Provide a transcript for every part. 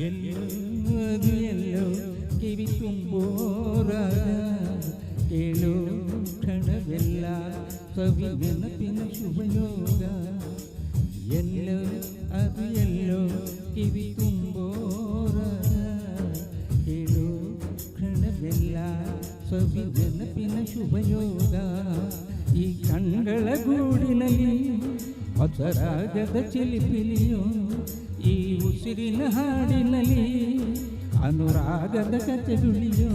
ಎಲ್ಲೋದು ಎಲ್ಲೋ ಕಿವಿ ತುಂಬೋರಾಗ ಕೇಳೋ ಕ್ಷಣವೆಲ್ಲ ಸವಿ ನೆನಪಿನ ಶುಭಯೋಗ. ಎಲ್ಲೋ ಅದು ಎಲ್ಲೋ ಕಿವಿ ತುಂಬೋರಾಗ ಕೇಳೋ ಕ್ಷಣವೆಲ್ಲ ಸವಿ ನೆನಪಿನ ಶುಭಯೋಗ. ಈ ಕಣ್ಗಳ ಗೂಡಿನಲ್ಲಿ ಹೊಸರಾಗದ ಚಿಲಿಪಿಲಿಯೋ, ಈ ಉಸಿರಿನ ಹಾಡಿನಲ್ಲಿ ಅನುರಾಗದ ಕಚಗುಳಿಯೋ.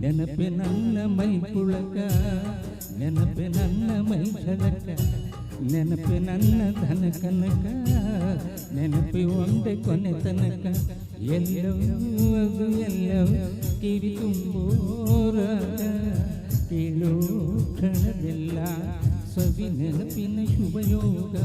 ನೆನಪೆ ನನ್ನ ಮೈ ಪುಳಕ, ನೆನಪೆ ನನ್ನ ಮೈ ಝಳಕ, ನೆನಪೆ ನನ್ನ ಧನ ಕನಕ, ನೆನಪೆ ಒಂದೇ ಕೊನೆ ತನಕ. ಎಲ್ಲೋ ಅದು ಎಲ್ಲೋ ಕಿವಿ ತುಂಬೋರಾಗ ಕೇಳೋ ಕ್ಷಣವೆಲ್ಲ ಸವಿ ನೆನಪಿನ ಶುಭಯೋಗ.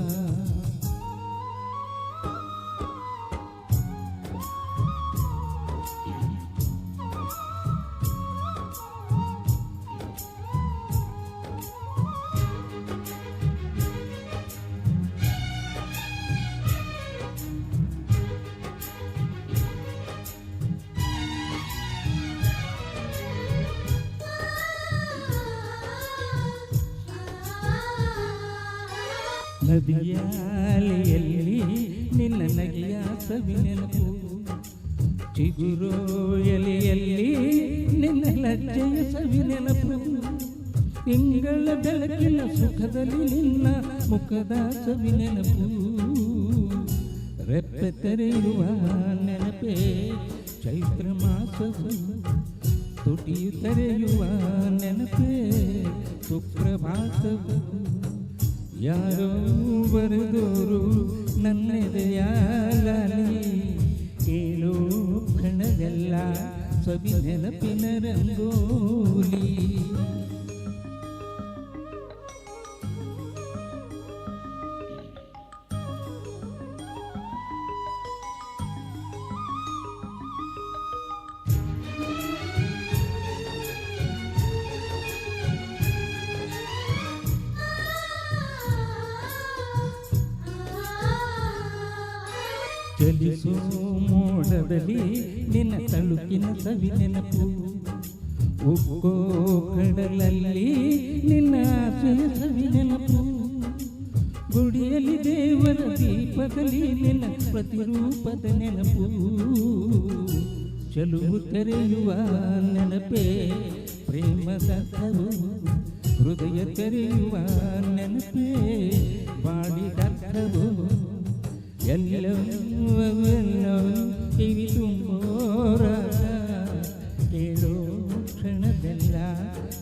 ನದಿಯಾಲೆಯಲ್ಲಿ ನಿನ್ನ ನಗೆಯ ಸವಿ ನೆನಪು, ಚಿಗುರೋ ಎಲೆಯಲ್ಲಿ ನಿನ್ನ ಲಜ್ಜೆಯ ಸವಿ ನೆನಪು, ತಿಂಗಳ ಬೆಳಕಿನ ಸುಖದಲ್ಲಿ ನಿನ್ನ ಮುಖದ ಸವಿ ನೆನಪು. ರೆಪ್ಪೆ ತೆರೆಯುವ ನೆನಪೇ ಚೈತ್ರ ಮಾಸವು, ತುಟಿಯು ತೆರೆಯುವ ನೆನಪೇ ಸುಪ್ರಭಾತವು. ಯಾರೋ ಬರೆದೋರು ನನ್ನೆದೆಯಾಗಲಿ ಕೇಳೋ ಕ್ಷಣವೆಲ್ಲ ಸವಿ ನೆನಪಿನ ರಂಗೋಲಿ. ಚಲಿಸೋ ಮೋಡದಲ್ಲಿ ನಿನ್ನ ತಳುಕಿನ ಸವಿ ನೆನಪು, ಉಕ್ಕೋ ಕಡಲಲ್ಲಿ ನಿನ್ನ ಆಸೆಯ ಸವಿ ನೆನಪು, ಗುಡಿಯಲ್ಲಿ ದೇವರ ದೀಪದಲ್ಲಿ ನಿನ್ನ ಪ್ರತಿರೂಪದ ನೆನಪು. ಚೆಲುವು ತೆರೆಯುವ ನೆನಪೇ ಪ್ರೇಮದರ್ಥವು, ಹೃದಯ ತೆರೆಯುವ ನೆನಪೇ ಬಾಡಿದರ್ಥವು. ಎಲ್ಲೋ ಎಲ್ಲೋ ಕಿವಿ ತುಂಬೋರಾಗ ಕೇಳೋ ಕ್ಷಣವೆಲ್ಲ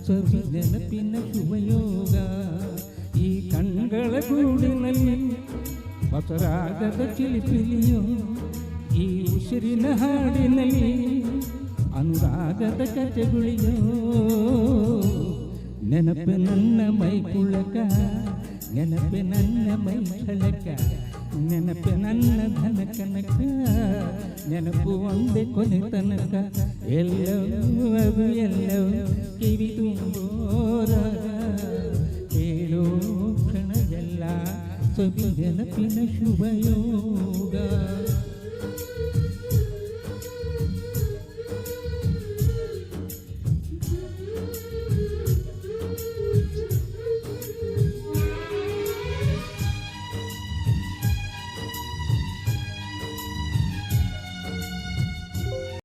ಸವಿ ನೆನಪಿನ ಶುಭಯೋಗ. ಈ ಕಣ್ಗಳ ಗೂಡಿನಲ್ಲಿ ಹೊಸರಾಗದ ಚಿಲಿಪಿಲಿಯೋ, ಈ ಉಸಿರಿನ ಹಾಡಿನಲ್ಲಿ ಅನುರಾಗದ ಕಚಗುಳಿಯೋ. ನೆನಪೆ ನನ್ನ ಮೈ ಪುಳಕ, ನೆನಪೆ ನನ್ನ ಮೈ ಝಳಕ, ನೆನಪೆ ನನ್ನ ಧನ ಕನಕ, ನೆನಪು ಒಂದೇ ಕೊನೆ ತನಕ. ಎಲ್ಲೋ ಅದು ಎಲ್ಲೋ ಕಿವಿ ತುಂಬೋರಾಗ ಕೇಳೋ ಕ್ಷಣವೆಲ್ಲ ಸವಿ ನೆನಪಿನ ಶುಭಯೋಗ.